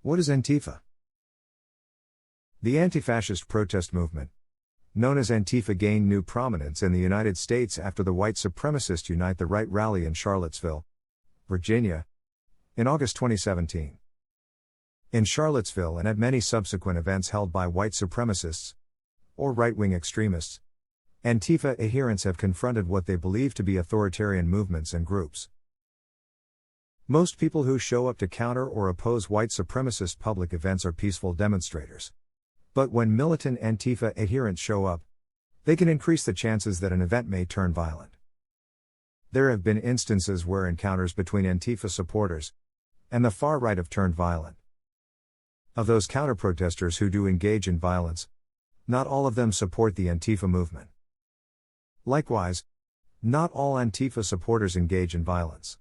What is Antifa? The anti-fascist protest movement, known as Antifa, gained new prominence in the United States after the white supremacist Unite the Right rally in Charlottesville, Virginia, in August 2017. In Charlottesville and at many subsequent events held by white supremacists, or right-wing extremists, Antifa adherents have confronted what they believe to be authoritarian movements and groups. Most people who show up to counter or oppose white supremacist public events are peaceful demonstrators. But when militant Antifa adherents show up, they can increase the chances that an event may turn violent. There have been instances where encounters between Antifa supporters and the far right have turned violent. Of those counter-protesters who do engage in violence, not all of them support the Antifa movement. Likewise, not all Antifa supporters engage in violence.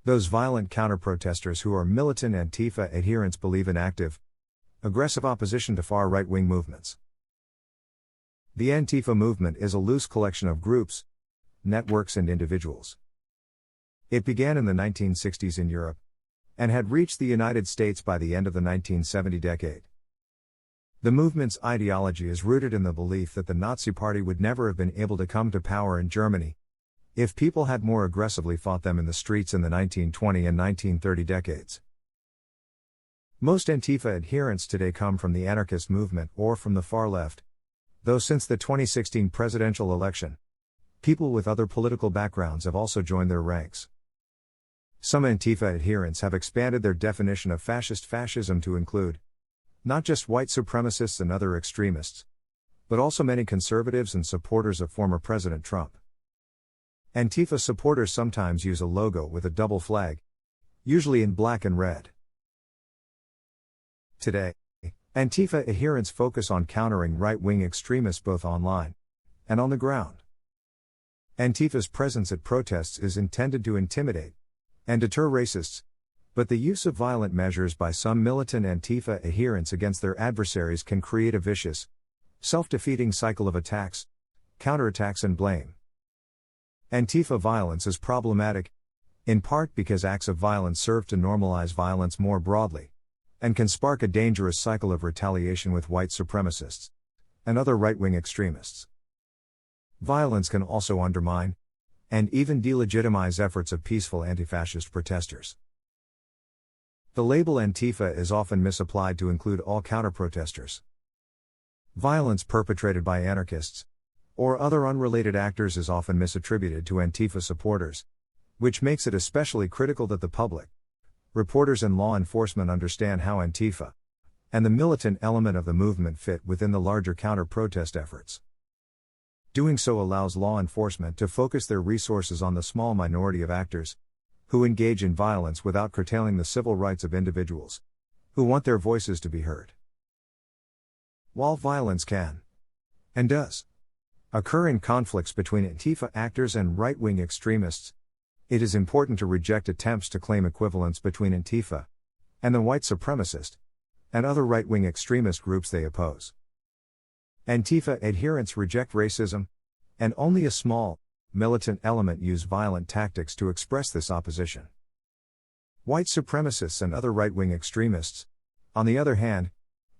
Those violent counter-protesters who are militant Antifa adherents believe in active, aggressive opposition to far right-wing movements. The Antifa movement is a loose collection of groups, networks and individuals. It began in the 1960s in Europe, and had reached the United States by the end of the 1970 decade. The movement's ideology is rooted in the belief that the Nazi Party would never have been able to come to power in Germany if people had more aggressively fought them in the streets in the 1920 and 1930 decades. Most Antifa adherents today come from the anarchist movement or from the far left, though since the 2016 presidential election, people with other political backgrounds have also joined their ranks. Some Antifa adherents have expanded their definition of fascist fascism to include not just white supremacists and other extremists, but also many conservatives and supporters of former President Trump. Antifa supporters sometimes use a logo with a double flag, usually in black and red. Today, Antifa adherents focus on countering right-wing extremists both online and on the ground. Antifa's presence at protests is intended to intimidate and deter racists, but the use of violent measures by some militant Antifa adherents against their adversaries can create a vicious, self-defeating cycle of attacks, counterattacks and blame. Antifa violence is problematic, in part because acts of violence serve to normalize violence more broadly, and can spark a dangerous cycle of retaliation with white supremacists and other right-wing extremists. Violence can also undermine and even delegitimize efforts of peaceful anti-fascist protesters. The label Antifa is often misapplied to include all counter-protesters. Violence perpetrated by anarchists or other unrelated actors is often misattributed to Antifa supporters, which makes it especially critical that the public, reporters and law enforcement understand how Antifa and the militant element of the movement fit within the larger counter-protest efforts. Doing so allows law enforcement to focus their resources on the small minority of actors who engage in violence without curtailing the civil rights of individuals who want their voices to be heard. While violence can, and does, occur in conflicts between Antifa actors and right-wing extremists, it is important to reject attempts to claim equivalence between Antifa and the white supremacist and other right-wing extremist groups they oppose. Antifa adherents reject racism, and only a small, militant element use violent tactics to express this opposition. White supremacists and other right-wing extremists, on the other hand,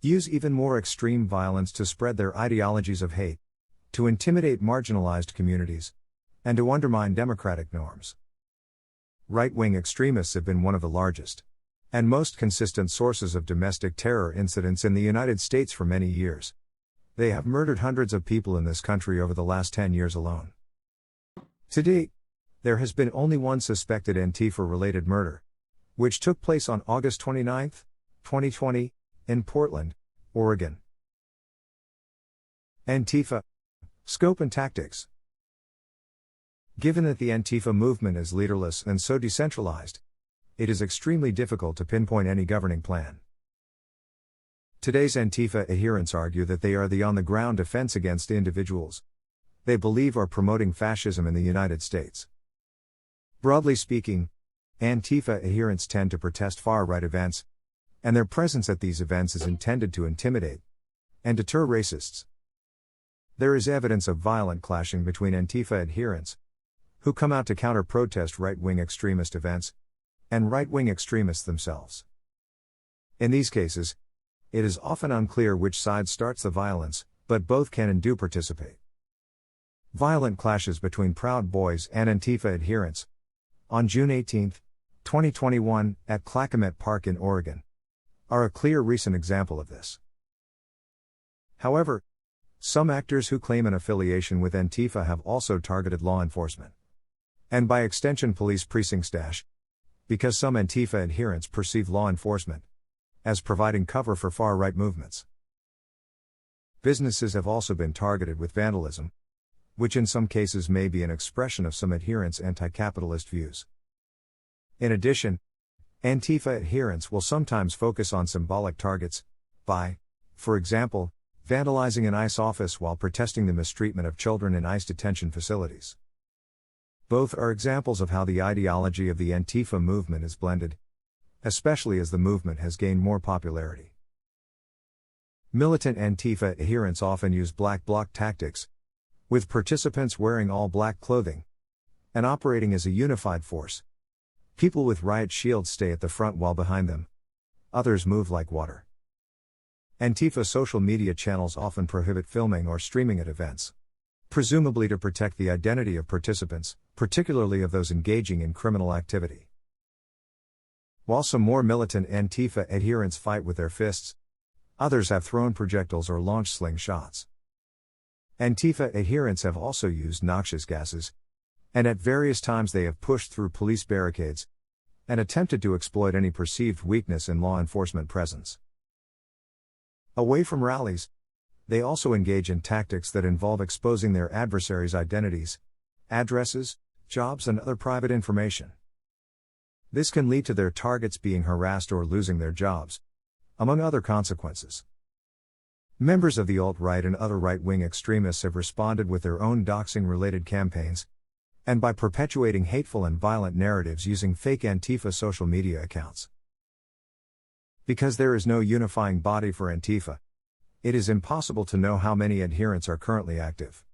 use even more extreme violence to spread their ideologies of hate, to intimidate marginalized communities, and to undermine democratic norms. Right-wing extremists have been one of the largest and most consistent sources of domestic terror incidents in the United States for many years. They have murdered hundreds of people in this country over the last 10 years alone. To date, there has been only one suspected Antifa-related murder, which took place on August 29, 2020, in Portland, Oregon. Antifa scope and tactics. Given that the Antifa movement is leaderless and so decentralized, it is extremely difficult to pinpoint any governing plan. Today's Antifa adherents argue that they are the on-the-ground defense against individuals they believe are promoting fascism in the United States. Broadly speaking, Antifa adherents tend to protest far-right events, and their presence at these events is intended to intimidate and deter racists. There is evidence of violent clashing between Antifa adherents, who come out to counter-protest right-wing extremist events, and right-wing extremists themselves. In these cases, it is often unclear which side starts the violence, but both can and do participate. Violent clashes between Proud Boys and Antifa adherents. On June 18, 2021, at Clackamas Park in Oregon, are a clear recent example of this. However, some actors who claim an affiliation with Antifa have also targeted law enforcement. And by extension police precinct staff, because some Antifa adherents perceive law enforcement as providing cover for far-right movements. Businesses have also been targeted with vandalism, which in some cases may be an expression of some adherents' anti-capitalist views. In addition, Antifa adherents will sometimes focus on symbolic targets, by, for example, vandalizing an ICE office while protesting the mistreatment of children in ICE detention facilities. Both are examples of how the ideology of the Antifa movement is blended, especially as the movement has gained more popularity. Militant Antifa adherents often use black bloc tactics, with participants wearing all black clothing and operating as a unified force. People with riot shields stay at the front while behind them others move like water. Antifa social media channels often prohibit filming or streaming at events, presumably to protect the identity of participants, particularly of those engaging in criminal activity. While some more militant Antifa adherents fight with their fists, others have thrown projectiles or launched slingshots. Antifa adherents have also used noxious gases, and at various times they have pushed through police barricades and attempted to exploit any perceived weakness in law enforcement presence. Away from rallies, they also engage in tactics that involve exposing their adversaries' identities, addresses, jobs, and other private information. This can lead to their targets being harassed or losing their jobs, among other consequences. Members of the alt-right and other right-wing extremists have responded with their own doxing-related campaigns, and by perpetuating hateful and violent narratives using fake Antifa social media accounts. Because there is no unifying body for Antifa, it is impossible to know how many adherents are currently active.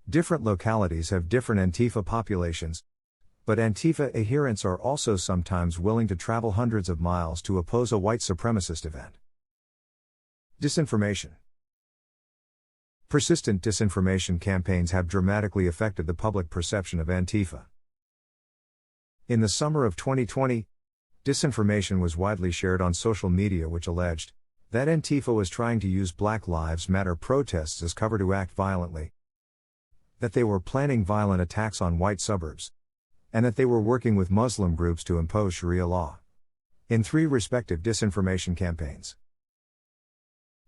Different localities have different Antifa populations, but Antifa adherents are also sometimes willing to travel hundreds of miles to oppose a white supremacist event. Disinformation. Persistent disinformation campaigns have dramatically affected the public perception of Antifa. In the summer of 2020, disinformation was widely shared on social media which alleged that Antifa was trying to use Black Lives Matter protests as cover to act violently, that they were planning violent attacks on white suburbs, and that they were working with Muslim groups to impose Sharia law. In 3 respective disinformation campaigns.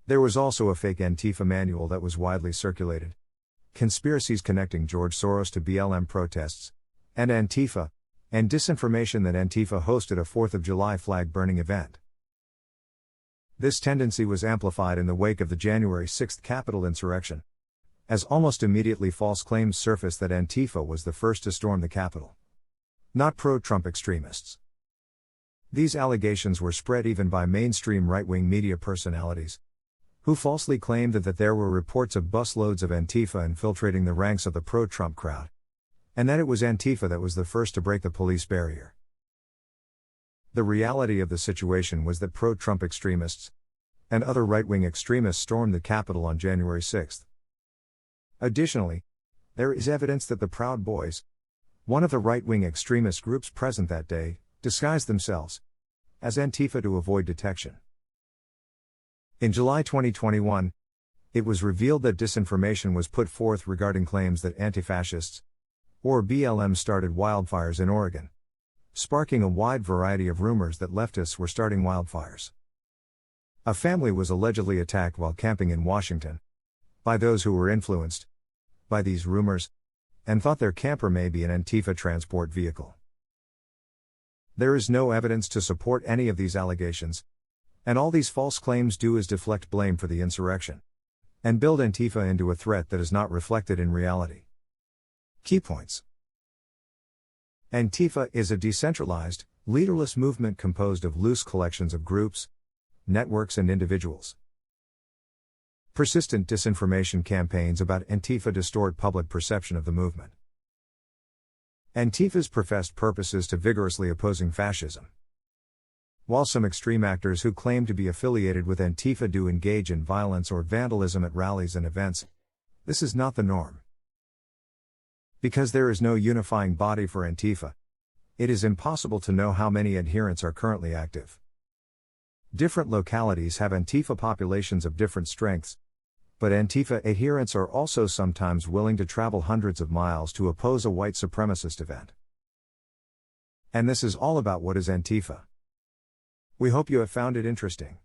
There was also a fake Antifa manual that was widely circulated. Conspiracies connecting George Soros to BLM protests, and Antifa, and disinformation that Antifa hosted a 4th of July flag-burning event. This tendency was amplified in the wake of the January 6 Capitol insurrection, as almost immediately false claims surfaced that Antifa was the first to storm the Capitol, not pro-Trump extremists. These allegations were spread even by mainstream right-wing media personalities, who falsely claimed that there were reports of busloads of Antifa infiltrating the ranks of the pro-Trump crowd, and that it was Antifa that was the first to break the police barrier. The reality of the situation was that pro-Trump extremists and other right-wing extremists stormed the Capitol on January 6. Additionally, there is evidence that the Proud Boys, one of the right-wing extremist groups present that day, disguised themselves as Antifa to avoid detection. In July 2021, it was revealed that disinformation was put forth regarding claims that antifascists, or BLM, started wildfires in Oregon, sparking a wide variety of rumors that leftists were starting wildfires. A family was allegedly attacked while camping in Washington by those who were influenced by these rumors and thought their camper may be an Antifa transport vehicle. There is no evidence to support any of these allegations, and all these false claims do is deflect blame for the insurrection and build Antifa into a threat that is not reflected in reality. Key points. Antifa is a decentralized, leaderless movement composed of loose collections of groups, networks, and individuals. Persistent disinformation campaigns about Antifa distort public perception of the movement. Antifa's professed purpose is to vigorously opposing fascism. While some extreme actors who claim to be affiliated with Antifa do engage in violence or vandalism at rallies and events, this is not the norm. Because there is no unifying body for Antifa, it is impossible to know how many adherents are currently active. Different localities have Antifa populations of different strengths, but Antifa adherents are also sometimes willing to travel hundreds of miles to oppose a white supremacist event. And this is all about what is Antifa. We hope you have found it interesting.